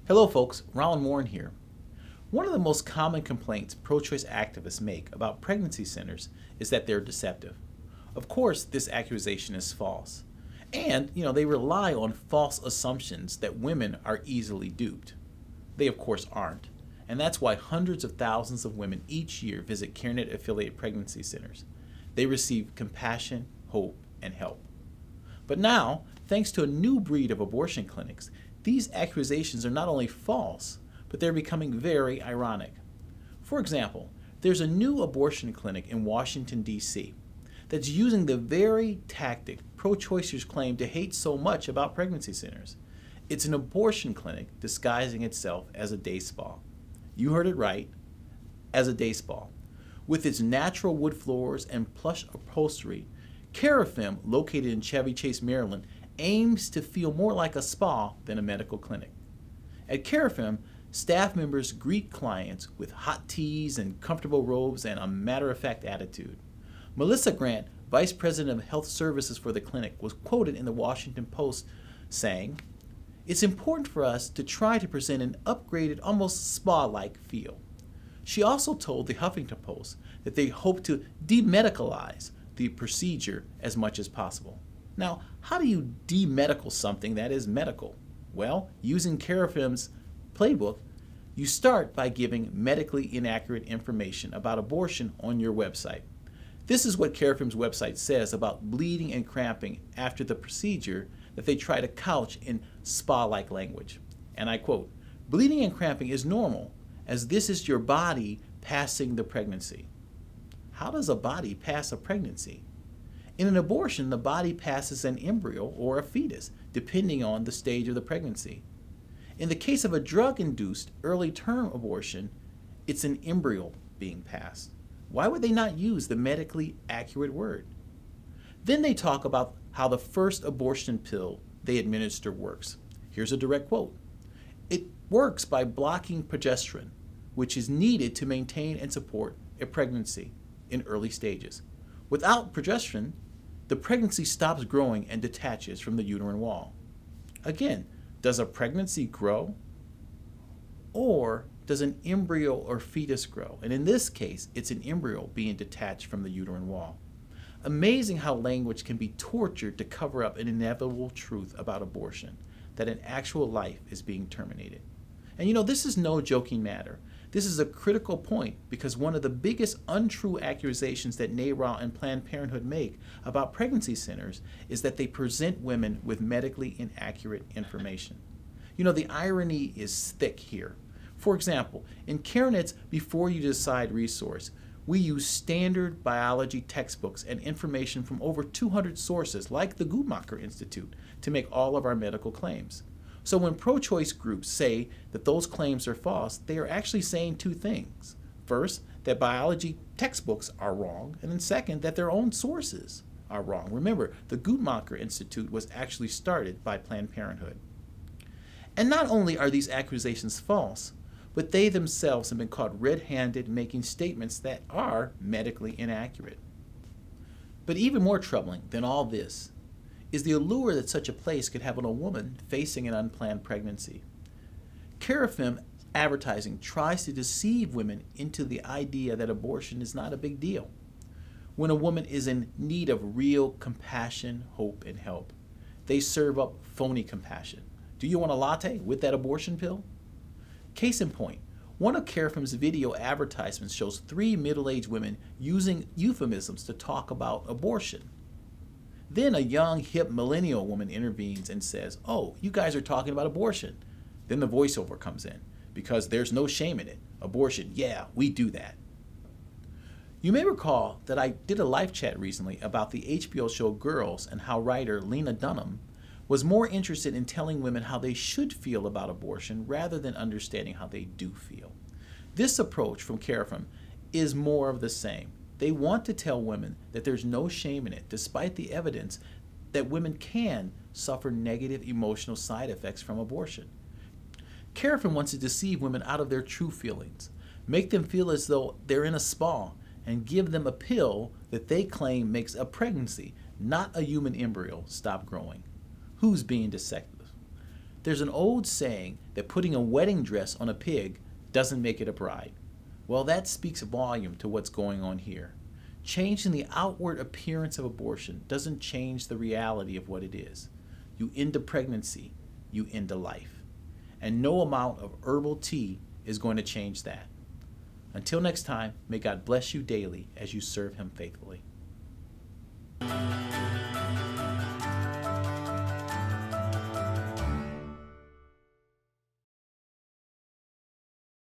Hello folks, Roland Warren here. One of the most common complaints pro-choice activists make about pregnancy centers is that they're deceptive. Of course, this accusation is false. And, they rely on false assumptions that women are easily duped. They of course aren't. And that's why hundreds of thousands of women each year visit CareNet affiliated pregnancy centers. They receive compassion, hope, and help. But now, thanks to a new breed of abortion clinics, these accusations are not only false, but they're becoming very ironic. For example, there's a new abortion clinic in Washington, D.C. that's using the very tactic pro-choicers claim to hate so much about pregnancy centers. It's an abortion clinic disguising itself as a day spa. You heard it right, as a day spa. With its natural wood floors and plush upholstery, Carafem, located in Chevy Chase, Maryland, aims to feel more like a spa than a medical clinic. At Carafem, staff members greet clients with hot teas and comfortable robes and a matter-of-fact attitude. Melissa Grant, Vice President of Health Services for the clinic, was quoted in the Washington Post saying, "It's important for us to try to present an upgraded, almost spa-like feel." She also told the Huffington Post that they hope to demedicalize the procedure as much as possible. Now, how do you demedical something that is medical? Well, using Carafem's playbook, you start by giving medically inaccurate information about abortion on your website. This is what Carafem's website says about bleeding and cramping after the procedure that they try to couch in spa-like language. And I quote, "Bleeding and cramping is normal, as this is your body passing the pregnancy." How does a body pass a pregnancy? In an abortion, the body passes an embryo or a fetus, depending on the stage of the pregnancy. In the case of a drug-induced early-term abortion, it's an embryo being passed. Why would they not use the medically accurate word? Then they talk about how the first abortion pill they administer works. Here's a direct quote. "It works by blocking progesterone, which is needed to maintain and support a pregnancy in early stages. Without progesterone, the pregnancy stops growing and detaches from the uterine wall." Again, does a pregnancy grow? Or does an embryo or fetus grow? And in this case, it's an embryo being detached from the uterine wall. Amazing how language can be tortured to cover up an inevitable truth about abortion, that an actual life is being terminated. And this is no joking matter. This is a critical point because one of the biggest untrue accusations that NARAL and Planned Parenthood make about pregnancy centers is that they present women with medically inaccurate information. The irony is thick here. For example, in CareNet's Before You Decide resource, we use standard biology textbooks and information from over 200 sources like the Guttmacher Institute to make all of our medical claims. So when pro-choice groups say that those claims are false, they are actually saying two things. First, that biology textbooks are wrong, and then second, that their own sources are wrong. Remember, the Guttmacher Institute was actually started by Planned Parenthood. And not only are these accusations false, but they themselves have been caught red-handed making statements that are medically inaccurate. But even more troubling than all this is the allure that such a place could have on a woman facing an unplanned pregnancy. Carafem advertising tries to deceive women into the idea that abortion is not a big deal. When a woman is in need of real compassion, hope, and help, they serve up phony compassion. Do you want a latte with that abortion pill? Case in point, one of Carafem's video advertisements shows 3 middle-aged women using euphemisms to talk about abortion. Then a young, hip millennial woman intervenes and says, "Oh, you guys are talking about abortion." Then the voiceover comes in, "Because there's no shame in it. Abortion, yeah, we do that." You may recall that I did a live chat recently about the HBO show Girls and how writer Lena Dunham was more interested in telling women how they should feel about abortion rather than understanding how they do feel. This approach from Carafem is more of the same. They want to tell women that there's no shame in it, despite the evidence that women can suffer negative emotional side effects from abortion. Carafem wants to deceive women out of their true feelings, make them feel as though they're in a spa, and give them a pill that they claim makes a pregnancy, not a human embryo, stop growing. Who's being deceptive? There's an old saying that putting a wedding dress on a pig doesn't make it a bride. Well, that speaks volume to what's going on here. Changing the outward appearance of abortion doesn't change the reality of what it is. You end a pregnancy, you end a life. And no amount of herbal tea is going to change that. Until next time, may God bless you daily as you serve Him faithfully.